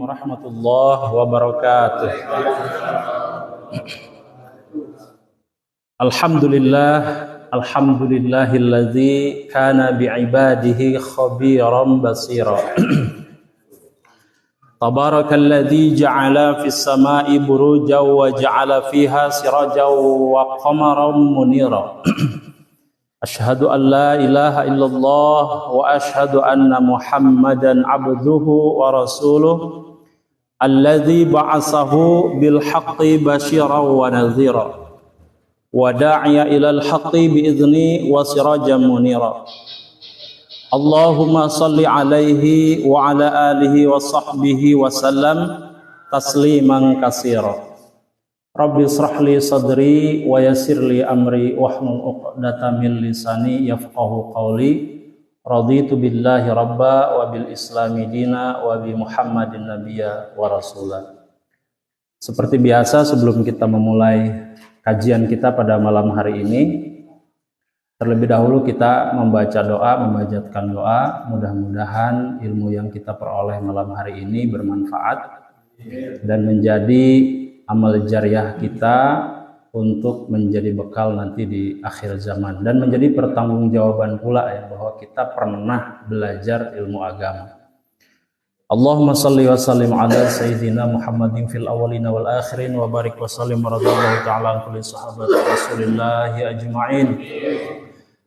warahmatullahi wabarakatuh. Alhamdulillahilladzi kana bi'ibadihi khabiran basira. Tabarakalladzi ja'ala fis sama'i burujan wa ja'ala fiha sirajan wa qamaran munira. Asyhadu an la ilaha illallah wa asyhadu anna Muhammadan abduhu wa rasuluh alladzi ba'atsahu bil haqqi basyiran wa nadhira wa da'iya ilal haqqi bi idzni wa sirajan munira. Allahumma salli alaihi wa ala alihi wa sahbihi wa sallam tasliman katsira. Rabbi israh li sadri wa yassir li amri wahlul 'uqdatam min lisani yafqahu qawli. Raditu billahi rabba wa bil islami dina wa bi Muhammadin nabiyya wa rasula. Seperti biasa, sebelum kita memulai kajian kita pada malam hari ini, terlebih dahulu kita membaca doa, memanjatkan doa. Mudah-mudahan ilmu yang kita peroleh malam hari ini bermanfaat dan menjadi amal jariah kita untuk menjadi bekal nanti di akhir zaman, dan menjadi pertanggungjawaban pula ya bahwa kita pernah belajar ilmu agama. Allahumma salli wa sallim ala sayyidina Muhammadin fil awwalina wal akhirin wa barik wa sallim radhiyallahu ta'ala an kulli sahabati Rasulillahi ajma'in.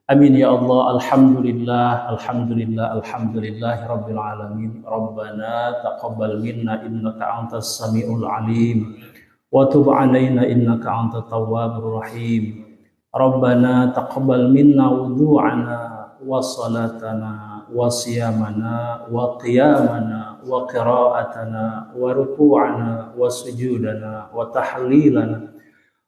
Amin ya Allah. Alhamdulillah alhamdulillahi rabbil alamin. Rabbana taqabbal minna innaka antas samiul alim wa tub alaina innaka antat tawwabur rahim. Rabbana taqabbal minna wudu'ana wa salatana wa siyamana wa qiyamana wa qira'atana wa ruku'ana wa sujudana wa tahlilana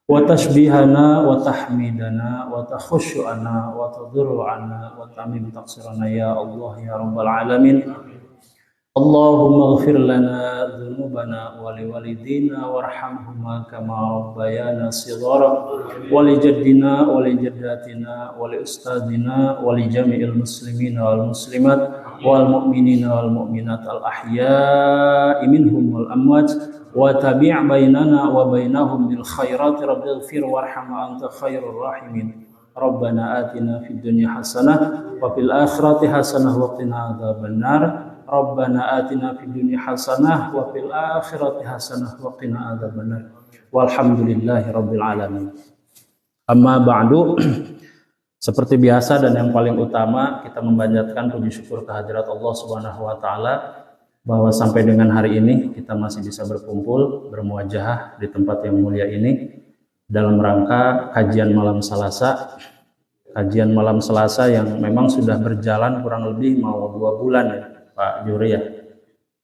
wa tashbihana wa tahmidana wa takhushu'ana wa tadurru'ana wa tamim taqsirana ya Allah ya rabbal alamin. Allahumma ighfir lana dhunubana wa liwalidina warhamhuma kama rabbayana shighara wa li jaddina wa li jaddatina wa li ustadina wa li jami'il muslimina wal muslimat wal mu'minina wal mu'minat al ahya'i minhum wal amwat wa tabi' bainana wa bainahum bil khairati rabbighfir warham anta khairur rahimin. Rabbana atina fid dunya hasanah wa fil akhirati hasanah wa qina adzabannar. Rabbana atina fid dunya hasanah wa fil akhirati hasanah wa qina adzabannar. Walhamdulillahi rabbil alamin. Amma ba'du. Seperti biasa dan yang paling utama, kita memanjatkan puji syukur kehadirat Allah Subhanahu wa taala bahwa sampai dengan hari ini kita masih bisa berkumpul, bermuajahah di tempat yang mulia ini dalam rangka kajian malam Selasa. Kajian malam Selasa yang memang sudah berjalan kurang lebih mau 2 bulan ya Pak Juri ya.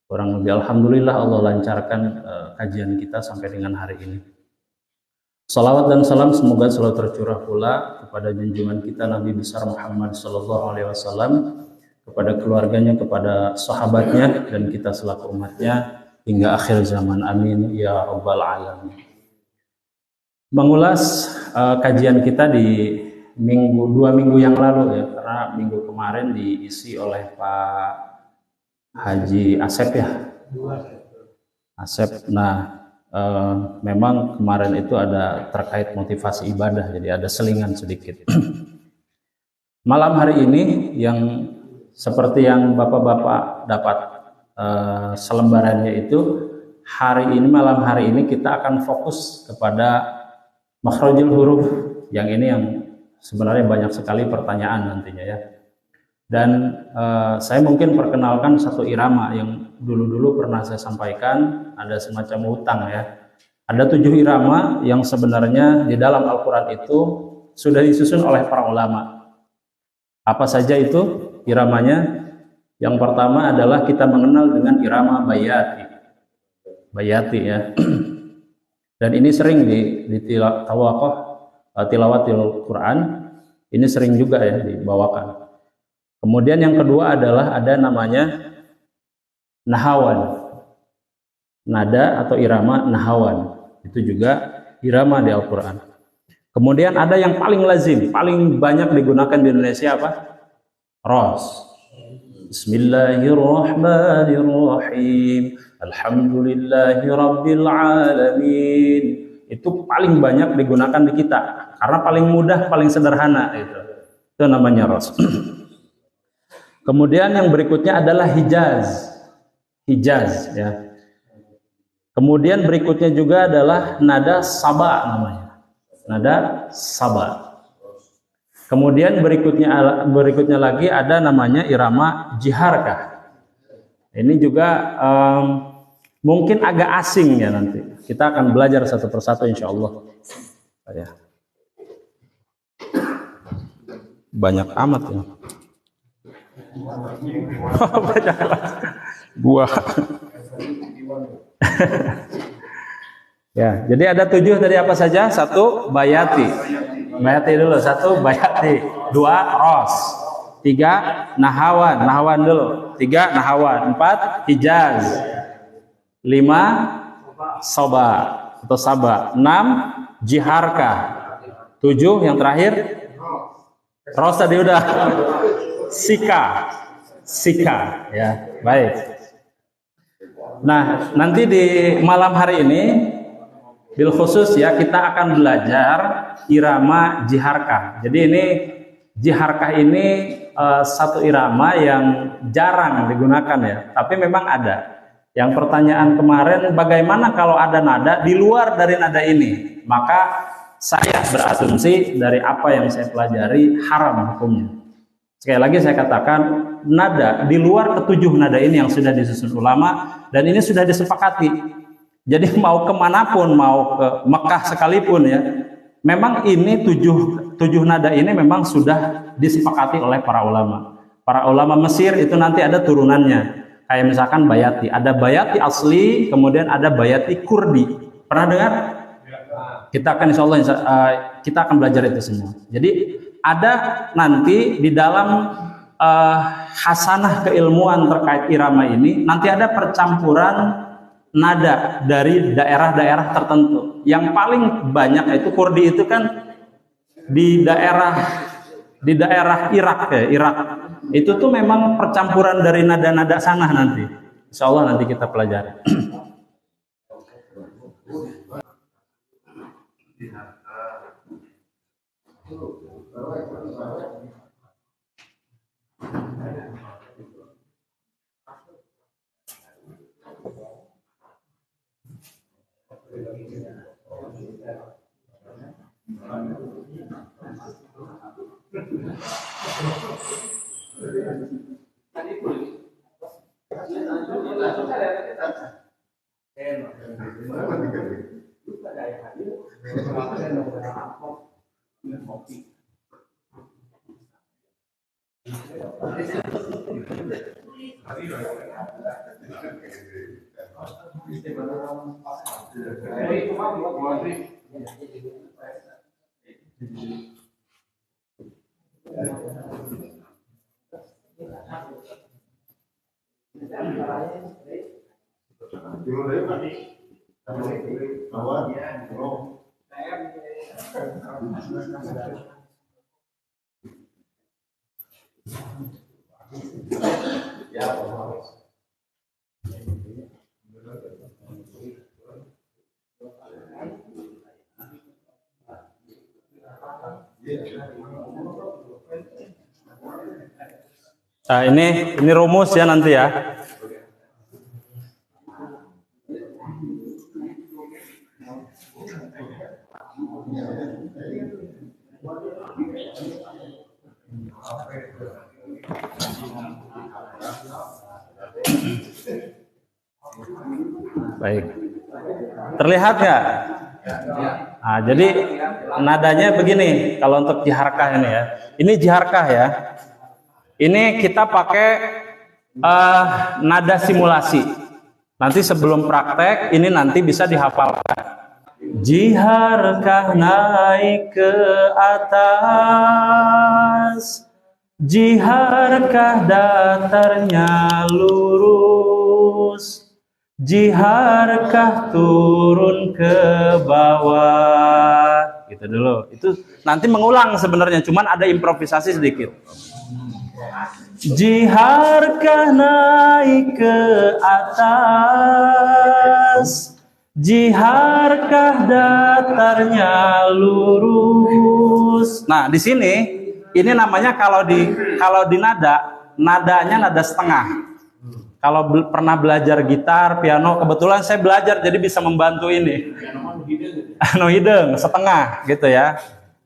Kurang lebih alhamdulillah Allah lancarkan kajian kita sampai dengan hari ini. Salawat dan salam semoga selalu tercurah pula kepada junjungan kita Nabi besar Muhammad SAW, kepada keluarganya, kepada sahabatnya, dan kita selaku umatnya hingga akhir zaman. Amin ya rabbal alamin. Mengulas kajian kita di 2 minggu yang lalu ya, karena minggu kemarin diisi oleh Pak Haji Asep ya. Asep. Nah, memang kemarin itu ada terkait motivasi ibadah, jadi ada selingan sedikit. Malam hari ini yang seperti yang bapak-bapak dapat selembarannya itu, malam hari ini kita akan fokus kepada makhrajul huruf. Yang ini yang sebenarnya banyak sekali pertanyaan nantinya ya. Dan saya mungkin perkenalkan satu irama yang dulu-dulu pernah saya sampaikan, ada semacam hutang ya. Ada 7 irama yang sebenarnya di dalam Al-Quran itu sudah disusun oleh para ulama. Apa saja itu iramanya? Yang pertama adalah kita mengenal dengan irama bayati. Bayati ya. Dan ini sering di tilawatil Quran, ini sering juga ya dibawakan. Kemudian yang kedua adalah ada namanya nahawan. Nada atau irama nahawan. Itu juga irama di Al-Quran. Kemudian ada yang paling lazim, paling banyak digunakan di Indonesia apa? Ros. Bismillahirrahmanirrahim. Alhamdulillahi Rabbil Alamin. Itu paling banyak digunakan di kita karena paling mudah, paling sederhana itu namanya ros. Kemudian yang berikutnya adalah hijaz ya. Kemudian berikutnya juga adalah nada saba namanya, nada saba. Kemudian berikutnya lagi ada namanya irama jiharkah. Ini juga mungkin agak asing ya, nanti kita akan belajar satu persatu insya Allah. Ya. Banyak amat ya. Banyak buah. Ya, jadi ada 7 dari apa saja? 1 bayati. Bayati dulu. 1 bayati. 2 ros. 3 nahawan. Nahawan dulu. 3 nahawan. 4 hijaz. 5 soba atau saba. 6 jiharka. 7 yang terakhir ros tadi udah. Sika ya. Baik. Nah, nanti di malam hari ini bil khusus ya, kita akan belajar irama jiharkah. Jadi ini jiharkah ini satu irama yang jarang digunakan ya, tapi memang ada. Yang pertanyaan kemarin, bagaimana kalau ada nada di luar dari nada ini? Maka saya berasumsi dari apa yang saya pelajari haram hukumnya. Sekali lagi saya katakan, nada di luar ketujuh nada ini yang sudah disusun ulama dan ini sudah disepakati. Jadi mau kemanapun, mau ke Mekah sekalipun ya, memang ini tujuh nada ini memang sudah disepakati oleh para ulama. Para ulama Mesir itu nanti ada turunannya. Kayak misalkan bayati, ada bayati asli, kemudian ada bayati kurdi. Pernah dengar? Kita akan insya Allah kita akan belajar itu semua. Jadi ada nanti di dalam hasanah keilmuan terkait irama ini, nanti ada percampuran nada dari daerah-daerah tertentu. Yang paling banyak itu kurdi itu kan di daerah Irak ya, Irak. Itu tuh memang percampuran dari nada-nada sana nanti. Insya Allah nanti kita pelajari. Nah, ini rumus ya nanti ya. Baik. Terlihat nggak? Nah, jadi nadanya begini kalau untuk jiharkah ini ya. Ini jiharkah ya. Ini kita pakai nada simulasi. Nanti sebelum praktek ini nanti bisa dihafalkan. Jiharkah naik ke atas, jiharkah datarnya lurus, jiharkah turun ke bawah. Gitu dulu. Itu nanti mengulang sebenarnya, cuman ada improvisasi sedikit. Jiharkah naik ke atas, jiharkah datarnya lurus. Nah, di sini ini namanya kalau di nadanya nada setengah. Kalau pernah belajar gitar, piano, kebetulan saya belajar jadi bisa membantu ini. Anu hidung setengah gitu ya.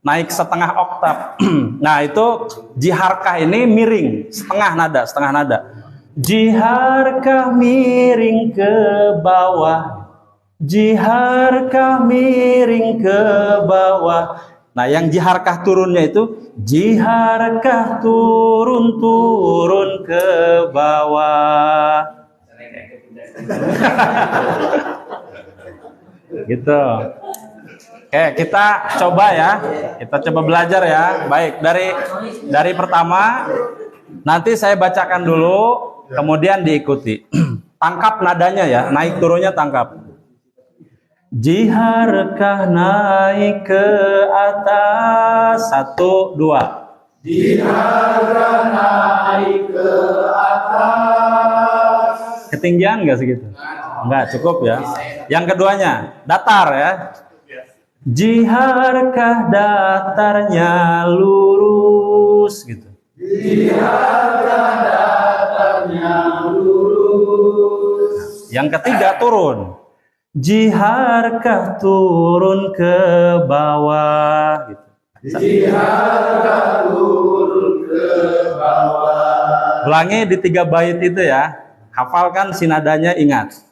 Naik setengah oktav. Nah, itu jiharkah ini miring, setengah nada. Jiharkah miring ke bawah, jiharkah miring ke bawah. Nah, yang jiharkah turunnya itu jiharkah turun ke bawah. Gitu. Oke, kita coba ya. Kita coba belajar ya. Baik, dari pertama nanti saya bacakan dulu, kemudian diikuti. Tangkap nadanya ya, naik turunnya tangkap. Jiharkah naik ke atas, 1, 2. Jiharkah naik ke atas. Ketinggian nggak segitu? Enggak, cukup ya. Yang keduanya, datar ya. Jiharkah datarnya lurus gitu. Jiharkah datarnya lurus. Yang ketiga, turun. Jiharkah turun ke bawah gitu. Jiharkah turun ke bawah. Ulangi di 3 bait itu ya. Hafalkan si nadanya, ingat.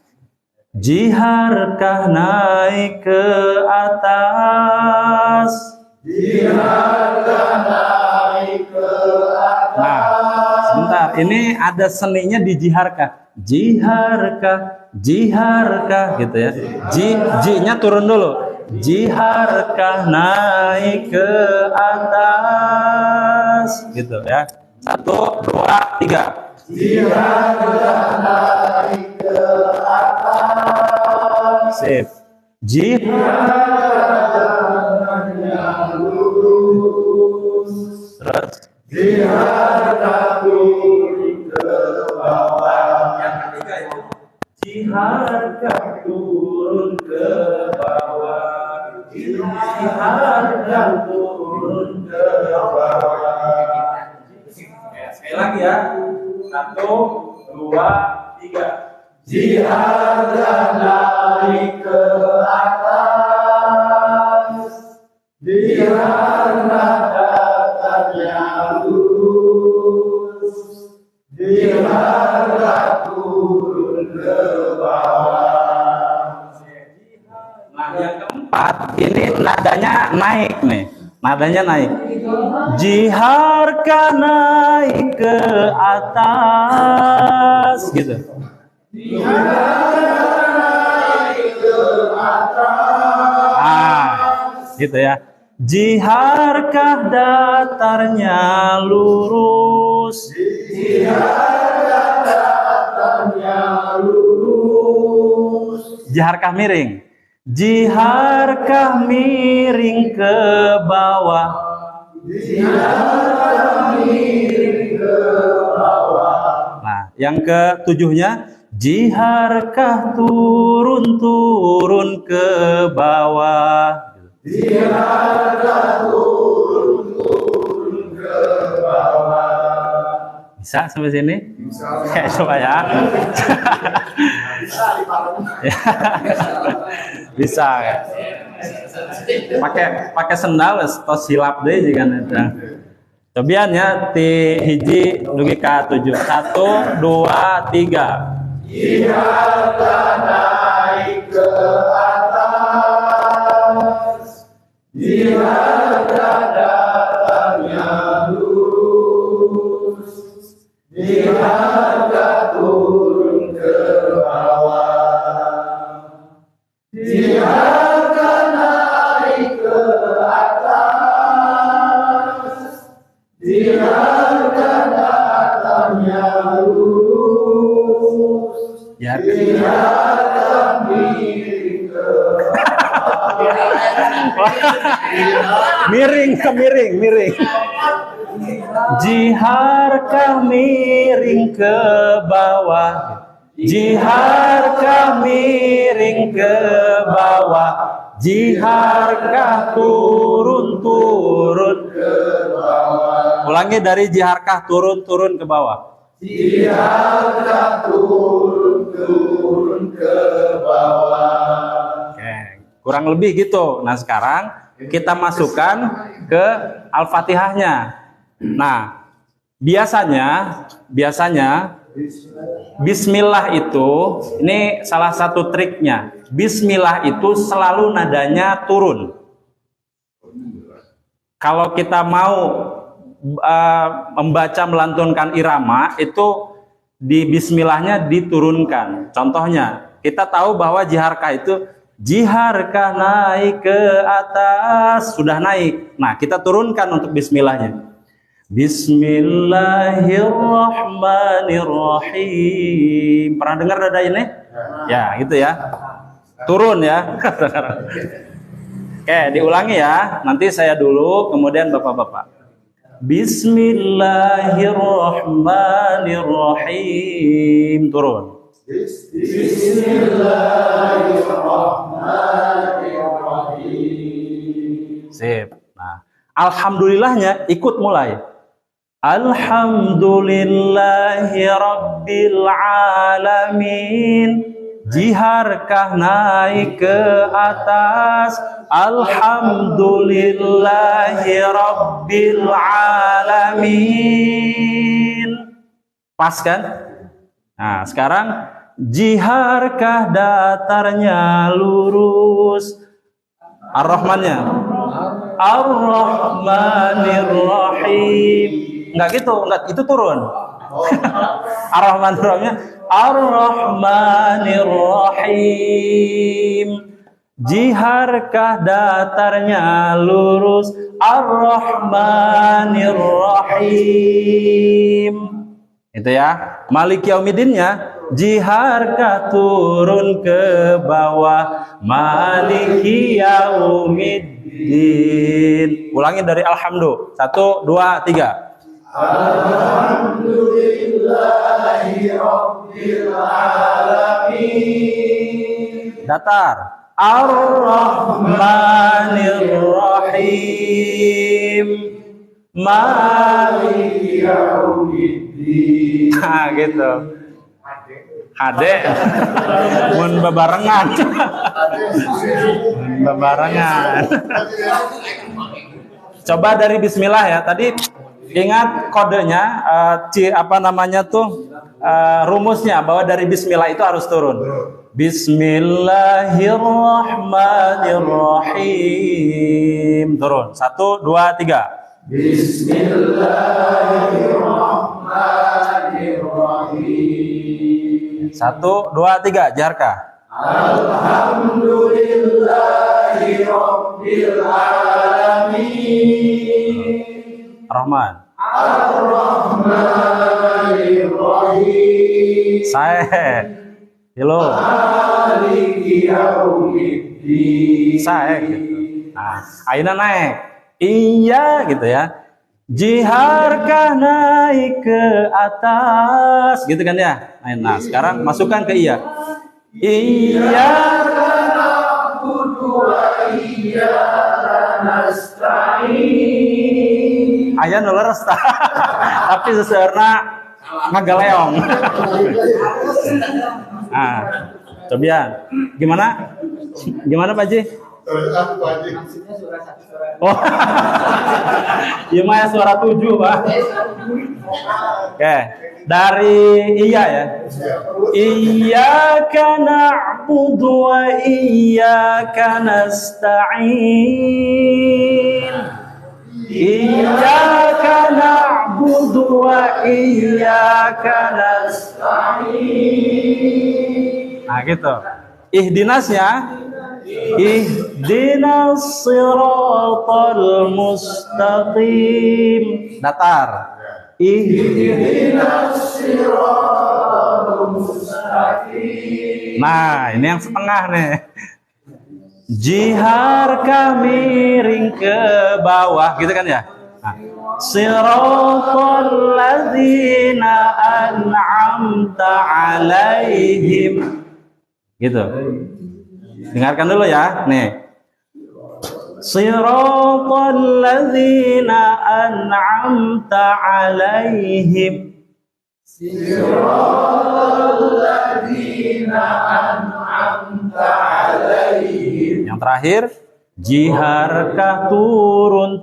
Jiharkah naik ke atas, jiharkah naik ke atas. Nah, sebentar, ini ada seninya di jiharkah. Jiharkah gitu ya. Ji-nya turun dulu. Jiharkah naik ke atas gitu ya. 1, 2, 3. Jiharkah naik ke atas. Sip. Jiharkah lurus. Terus. Jiharkah turun ke bawah. Yang ketiga itu. Jiharkah turun ke bawah. Jiharkah turun ke bawah. Sekali lagi ya. 1, 2, 3. Jiharkah naik ke atas, jiharkah datarnya lurus, jiharkah turun ke bawah. Nah, yang keempat ini nadanya naik nih. Nadanya naik. Jiharkah naik ke atas gitu. Jiharkah naik ke atas. Ah, gitu ya. Jiharkah datarnya lurus. Jiharkah datarnya lurus. Jiharkah miring. Jiharkah miring ke bawah. Jiharkah miring ke bawah. Nah, yang ketujuhnya, jiharkah turun ke bawah. Jiharkah turun ke bawah. Bisa sampai sini? Bisa. Kayak coba ya. Bisa ya. Pakai sendal atau silap deh jika ada. Cobian ya ti hiji dugi ka 7. 1, 2, 3. Jiharkah naik ke atas, jiharkah datarnya lurus, jiharkah turun ke bawah. Jiharkah naik ke atas, jiharkah datarnya lurus, jiharkah miring ke bawah. Miring. Jiharkah miring ke bawah? Jiharkah miring ke bawah? Jiharkah turun-turun ke bawah? Ulangi dari jiharkah turun-turun ke bawah. Jiharkah turun-turun ke bawah. Oke, kurang lebih gitu. Nah, sekarang kita masukkan ke Al-Fatihahnya. Nah, biasanya Bismillah itu, ini salah satu triknya. Bismillah itu selalu nadanya turun. Kalau kita mau membaca melantunkan irama, itu di Bismillahnya diturunkan. Contohnya, kita tahu bahwa jiharkah itu jiharkah naik ke atas, sudah naik. Nah, kita turunkan untuk Bismillahnya. Bismillahirrahmanirrahim. Pernah dengar nada ini? Ya, gitu ya. Turun ya. Oke, diulangi ya. Nanti saya dulu, kemudian bapak-bapak. Bismillahirrahmanirrahim. Turun. Bismillahirrahmanirrahim. Sip. Nah, alhamdulillahnya ikut mulai. Alhamdulillahi Rabbil Alamin. Jiharkah naik ke atas? Alhamdulillahi Rabbil Alamin. Pas kan? Nah, sekarang jiharkah datarnya lurus? Ar-Rahmannya Ar-Rahmanirrahim. Enggak gitu, enggak, itu turun. Ar-Rahmanirrahimnya Ar-Rahmanirrahim. Jiharkah datarnya lurus? Ar-Rahmanirrahim. Itu ya. Maliki Yaumiddinnya jiharkah turun ke bawah? Maliki Yaumiddin. Ulangi dari alhamdulillah. 1, 2, 3. Alhamdulillahi Rabbil Alamin. Datar. Ar-Rahmanir-Rahim. Maliki Yaumiddin. Nah, gitu. Ade, mun bebarengan. Mun bebarengan. Coba dari Bismillah ya. Tadi ingat kodenya, rumusnya bahwa dari Bismillah itu harus turun. Bismillahirrahmanirrahim. Turun. 1, 2, 3. Bismillahirrahmanirrahim. 1, 2, 3. Jarkah. Alhamdulillahi Rabbil Alamin. Rahman. Ar-Rahmanir-Rahim. Sae. Hilo. Maliki Yaumiddin. Sae gitu. Nah, ayeuna naik. Iya gitu ya. Jiharkah naik ke atas, gitu kan ya. Nah, sekarang masukkan ke iya. Iyyaka na'budu wa iyyaka nasta'in. Aya nu leres tah. Tapi seseurna ngagaleong. Nah, cobian. Gimana? Gimana Pak Ji? Oh, iya mah suara 7 Pak. Oke, dari iya ya. Iyyaka na'budu wa iyyaka nasta'in. Iyyaka na'budu wa iyyaka nasta'in. Nah gitu. Ihdinasnya Ihdinas siratal mustaqim. Datar. Ihdinas siratal mustaqim. Nah, ini yang setengah nih. Jiharkah miring ke bawah, gitu kan ya? Siratal ladzina an'amta alaihim. Gitu. Dengarkan dulu ya. Nih. Siratal ladzina an'amta alaihim. Siratal ladzina an'amta alaihim. Yang terakhir, jiharkah turun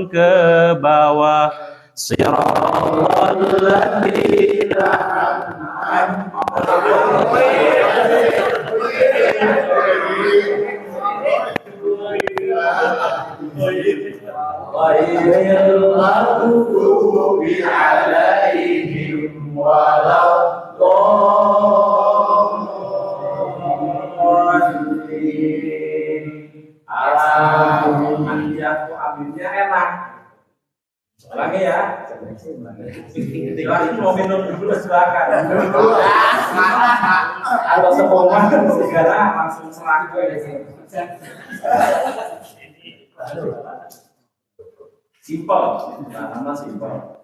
ke bawah. Siratal ladzina an'amta alaihim. Ghairil maghdubi alaihim waladdallin. Aminnya enak. Ulangi ya. Dikasih mau minum dulu silakan. Kalau sepongan segala langsung serang gue di sini. Simpel, nama simpel.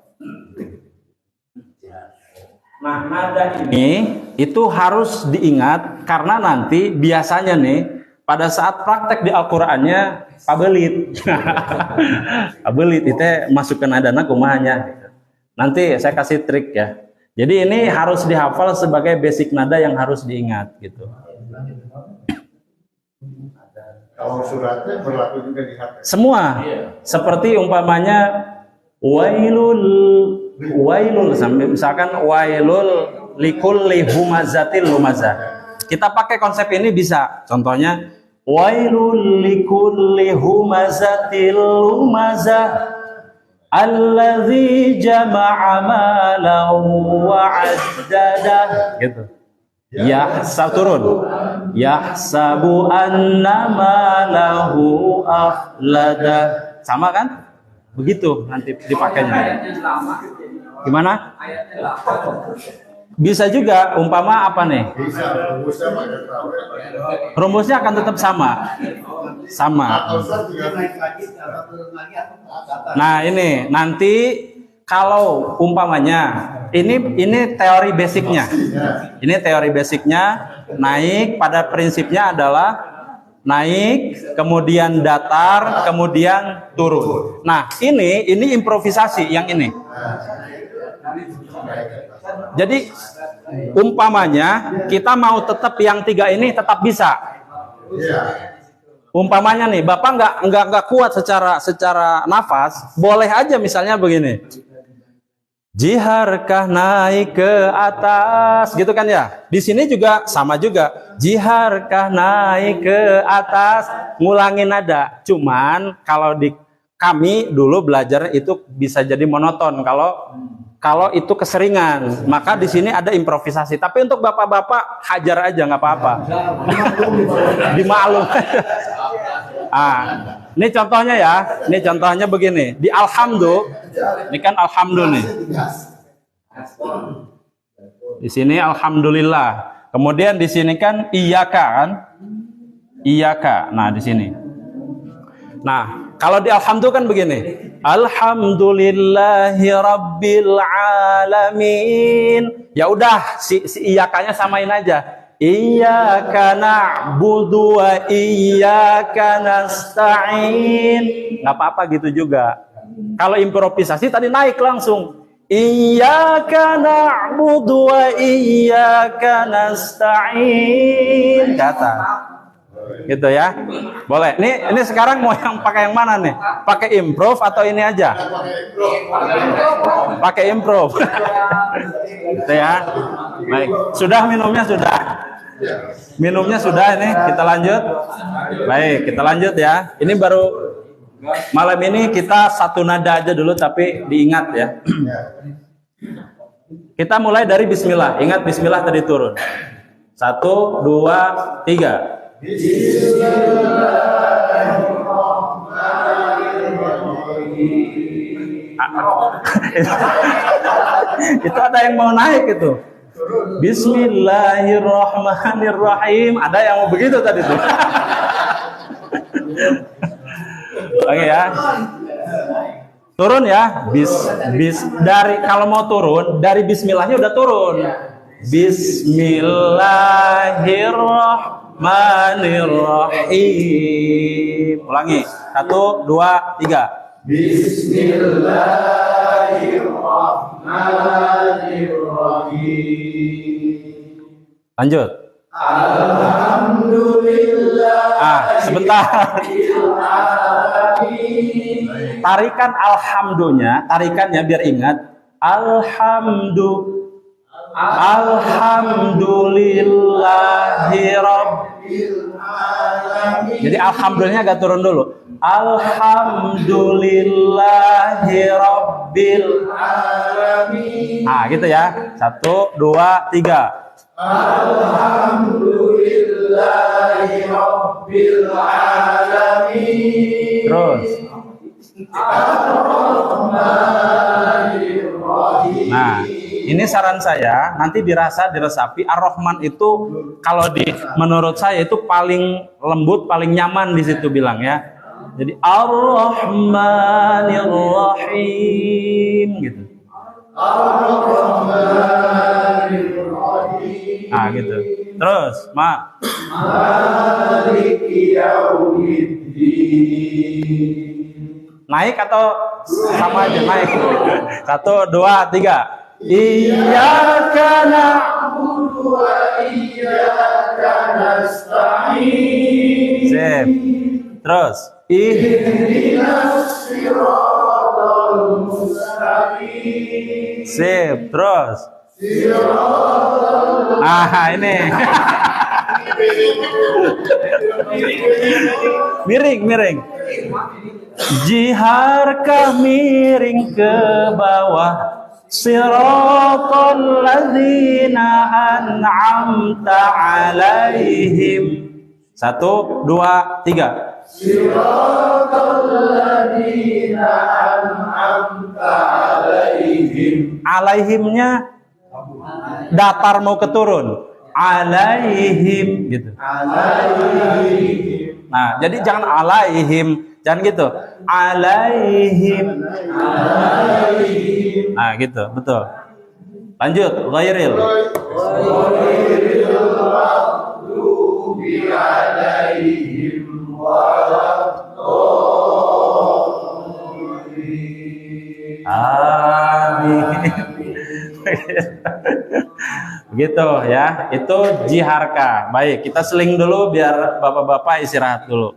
Nah, nada ini itu harus diingat karena nanti biasanya nih pada saat praktek di Al-Qur'annya pabelit. Pabelit itu masuk ke nadana kumahanya. Nanti saya kasih trik ya. Jadi ini harus dihafal sebagai basic nada yang harus diingat gitu. Kalau suratnya berlaku juga di hati. Semua. Seperti umpamanya wailul sampai misalkan wailul likulli humazatil lumazah. Kita pakai konsep ini bisa. Contohnya wailul likulli humazatil lumazah alladzi jama'a malahu wa 'addadah gitu. Turun. Yahsabu annama lahu akhlada. Sama kan? Begitu nanti dipakainya. Gimana? Bisa juga umpama apa nih? Rumusnya akan tetap sama. Nah, ini nanti kalau umpamanya ini teori basicnya. Ini teori basicnya naik pada prinsipnya adalah naik, kemudian datar, kemudian turun. Nah, ini improvisasi yang ini. Jadi umpamanya kita mau tetap yang tiga ini tetap bisa. Umpamanya nih, Bapak nggak kuat secara nafas, boleh aja misalnya begini. Jiharkah naik ke atas, gitu kan ya? Di sini juga sama juga. Jiharkah naik ke atas, ngulangin nada. Cuman kalau di kami dulu belajar itu bisa jadi monoton. Kalau itu keseringan, maka di sini ada improvisasi. Tapi untuk bapak-bapak hajar aja nggak apa-apa. Dimaklum. Ini contohnya ya. Ini contohnya begini. Di alhamdulillah. Ini kan alhamdulillah nih. Di sini alhamdulillah. Kemudian di sini kan iyyaka kan? Iyyaka. Nah, di sini. Nah, kalau di alhamdulillah kan begini. Alhamdulillahi rabbil alamin. Ya udah, si iyyakanya samain aja. Iyyaka na'budu wa iyyaka nasta'in. Enggak apa-apa gitu juga. Kalau improvisasi tadi naik langsung. Iyyaka na'budu wa iyyaka nasta'in. Kata. Gitu ya. Boleh. Ini sekarang mau yang pakai yang mana nih? Pakai improv atau ini aja? Pakai improv. Gitu ya. Baik. Sudah minumnya sudah. Minumnya sudah ini. Kita lanjut. Baik, kita lanjut ya. Ini baru malam ini kita satu nada aja dulu tapi diingat ya. Kita mulai dari bismillah. Ingat bismillah tadi turun. 1, 2, 3. Itu ada yang mau naik itu. Bismillahirrahmanirrahim. Ada yang mau begitu tadi tuh. Oke ya. Turun ya. Dari kalau mau turun dari bismillahnya udah turun. Bismillahirrahmanirrahim. Ulangi. 1, 2, 3. Bismillahirrahmanirrahim. Lanjut. Alhamdulillah. Sebentar. Tarikan alhamdunya, tarikannya biar ingat. Alhamdulillahi rabbil alamin. Jadi alhamdulillahnya agak turun dulu. Alhamdulillahi rabbil alamin. Gitu ya. 1, 2, 3. Alhamdulillahi rabbil alamin. Terus. Nah, ini saran saya, nanti diresapi. Ar-Rahman itu kalau menurut saya itu paling lembut, paling nyaman di situ bilang ya. Jadi Ar-Rahmanir-Rahim gitu. Ar-Rahmanir-Rahim. Gitu. Terus, Mak. Maliki yaumiddin. Naik atau sama aja naik? 1, 2, 3. Iyyaka na'budu wa iyyaka nasta'in. Sip. Terus. Ihdinas siratal mustaqim. Sip. Terus. Ini. Miring. Jiharkah miring ke bawah. Siratal ladzina an'amta alaihim. 1, 2, 3. Siratal ladzina an'amta alaihim. Alaihimnya datar mau keturun. Alaihim gitu. Alaihim. Nah, jadi jangan alaihim, jangan gitu. Alaihim. Alaihim. Nah, gitu, betul. Lanjut, ghairil. Amin. Begitu ya, itu jiharka. Baik, kita seling dulu biar bapak-bapak istirahat dulu.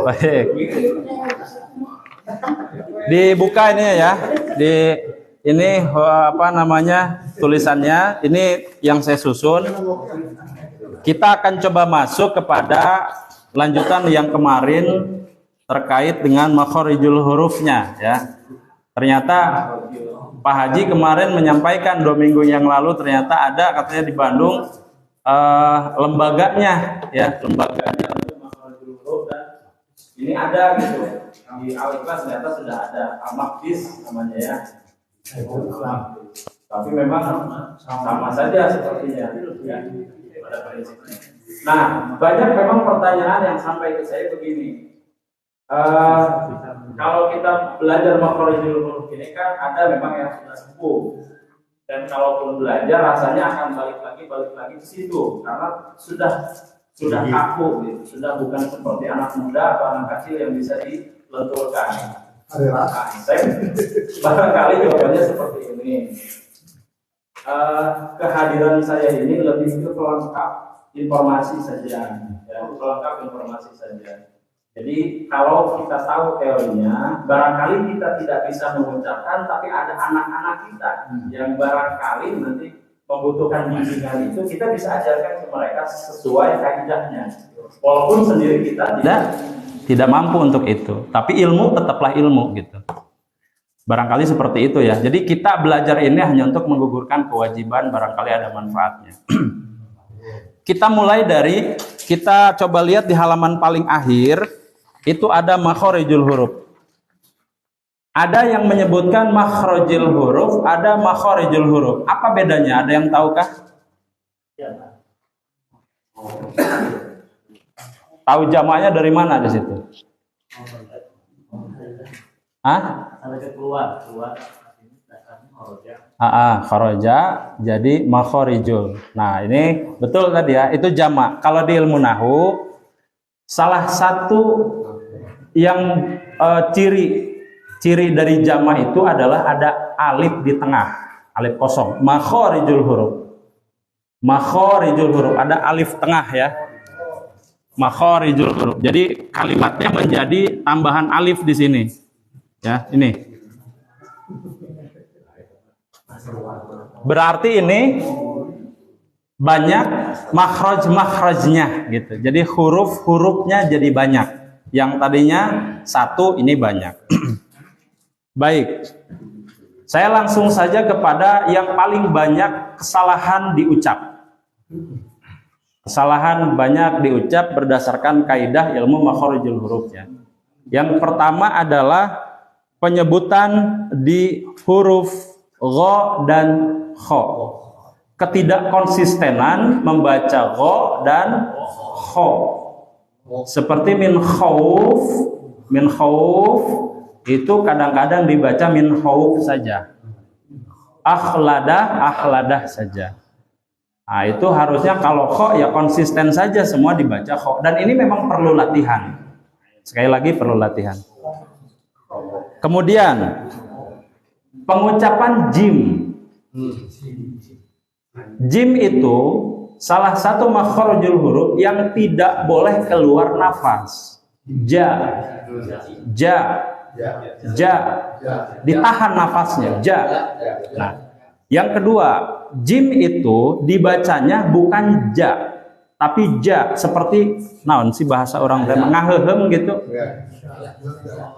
Baik. Dibuka ini ya. Ini apa namanya tulisannya. Ini yang saya susun. Kita akan coba masuk kepada lanjutan yang kemarin terkait dengan makhorijul hurufnya ya. Ternyata Pak Haji kemarin menyampaikan 2 minggu yang lalu ternyata ada katanya di Bandung lembaganya ya, lembaganya untuk makhorijul huruf, dan ini ada gitu di Al-Ikhlas ternyata sudah ada Al-Maqdis namanya ya. Tapi memang sama saja sepertinya ya, pada prinsipnya. Nah, banyak memang pertanyaan yang sampai ke saya begini. Kalau kita belajar makhorijul huruf ini kan ada memang yang sudah sepuh, dan kalaupun belajar rasanya akan balik lagi ke situ karena sudah kaku gitu, sudah bukan seperti anak muda atau anak kecil yang bisa dilenturkan. Saya barangkali jawabannya seperti ini. Kehadiran saya ini lebih ke pelengkap informasi saja, ya, pelengkap informasi saja. Jadi kalau kita tahu teorinya, barangkali kita tidak bisa mengucapkan, tapi ada anak-anak kita yang barangkali nanti membutuhkan bimbingan itu, kita bisa ajarkan ke mereka sesuai kaidahnya. Walaupun sendiri kita tidak mampu untuk itu, tapi ilmu tetaplah ilmu gitu. Barangkali seperti itu ya. Jadi kita belajar ini hanya untuk menggugurkan kewajiban, barangkali ada manfaatnya. Kita mulai dari, kita coba lihat di halaman paling akhir. Itu ada makhorijul huruf. Ada yang menyebutkan makhorijul huruf, ada makhorijul huruf. Apa bedanya? Ada yang tahukah? Tahu jamaknya dari mana di situ? Hah? Kharaja jadi makhorijul. Nah ini betul tadi ya, itu jamak. Kalau di ilmu nahu, salah satu yang ciri dari jamak itu adalah ada alif di tengah, alif kosong. Makhorijul huruf. Makhorijul huruf, ada alif tengah ya. Makhorijul huruf. Jadi kalimatnya menjadi tambahan alif di sini. Ya, ini. Berarti ini banyak makhraj-makhrajnya gitu. Jadi huruf-hurufnya jadi banyak. Yang tadinya satu ini banyak. Baik. Saya langsung saja kepada yang paling banyak kesalahan diucap. Kesalahan banyak diucap berdasarkan kaidah ilmu makharijul huruf ya. Yang pertama adalah penyebutan di huruf gha dan kha. Ketidakkonsistenan membaca gha dan kha. Seperti min khauf itu kadang-kadang dibaca min khauf saja. Akhladah saja. Nah, itu harusnya kalau kha ya konsisten saja semua dibaca kha. Dan ini memang perlu latihan. Sekali lagi perlu latihan. Kemudian pengucapan jim. Jim itu salah satu makharijul huruf yang tidak boleh keluar nafas. Ja. Ditahan nafasnya. Ja. Nah, yang kedua, jim itu dibacanya bukan ja, tapi ja, seperti naon sih bahasa orang teh ngahehem gitu.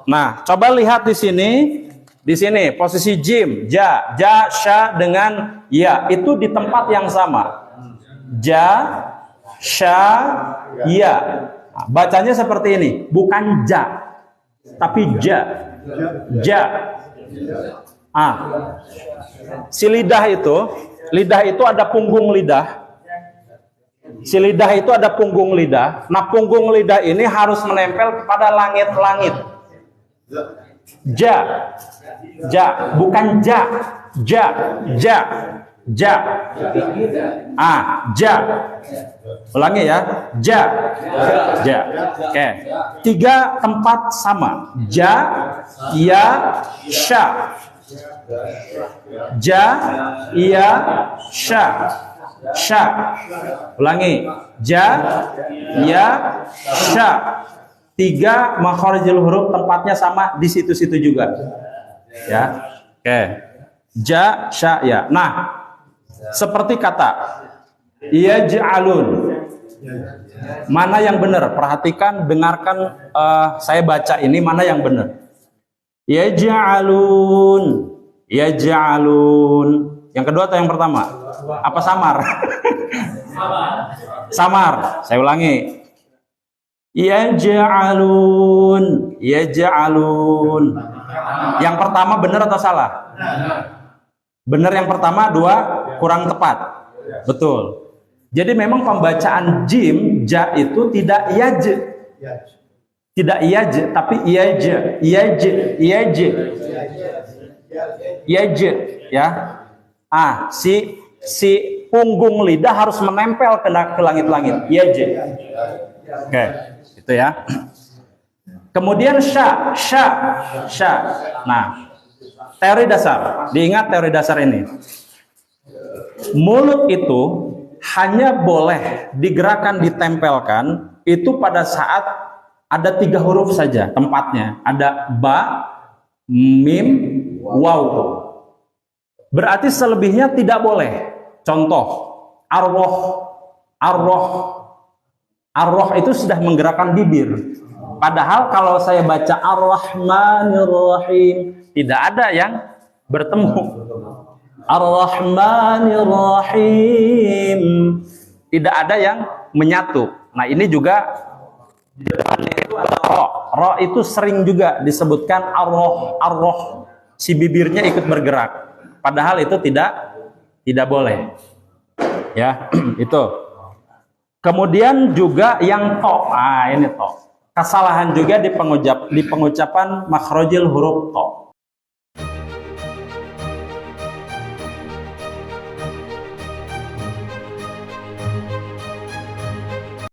Nah, coba lihat di sini. Di sini posisi jim, ja, sya dengan ya itu di tempat yang sama. Ja, sya, ya. Nah, bacanya seperti ini, bukan ja, tapi ja. Si lidah itu ada punggung lidah. Si lidah itu ada punggung lidah. Nah, punggung lidah ini harus menempel kepada langit-langit. Ja, bukan ja. Ulangi ya, ja. Oke. 3 tempat sama. Ja, ya, sya. Ja, ya, sya. Ulangi. Ja, ya, sya. 3 makharijul huruf tempatnya sama di situ-situ juga. Ya. Oke. Ja, sya, ya. Nah, seperti kata yaj'alun. Mana yang benar? Perhatikan, dengarkan saya baca ini mana yang benar. Yaj'alun. Yang kedua atau yang pertama? Apa samar? Samar. Saya ulangi. Yaj'alun. Yang pertama benar atau salah? Benar yang pertama, 2 kurang tepat. Betul. Jadi memang pembacaan jim, ja itu tidak yaj. Tidak yaj, tapi yaj. Ya. Si punggung lidah harus menempel ke langit-langit. Yaj. Oke. Itu ya. Kemudian sya. Nah, teori dasar. Diingat teori dasar ini. Mulut itu hanya boleh digerakkan, ditempelkan itu pada saat ada 3 huruf saja tempatnya. Ada ba, mim, waw. Berarti selebihnya tidak boleh. Contoh, arroh itu sudah menggerakkan bibir. Padahal kalau saya baca Ar-Rahmanir-Rahim, tidak ada yang bertemu. Ar-Rahmanir-Rahim, tidak ada yang menyatu. Nah, ini juga di depannya itu ada ro itu sering juga disebutkan arroh. Si bibirnya ikut bergerak. Padahal itu tidak boleh. Ya, itu. Kemudian juga yang to. Nah, ini to. Kesalahan juga di pengucapan makhrajil huruf to.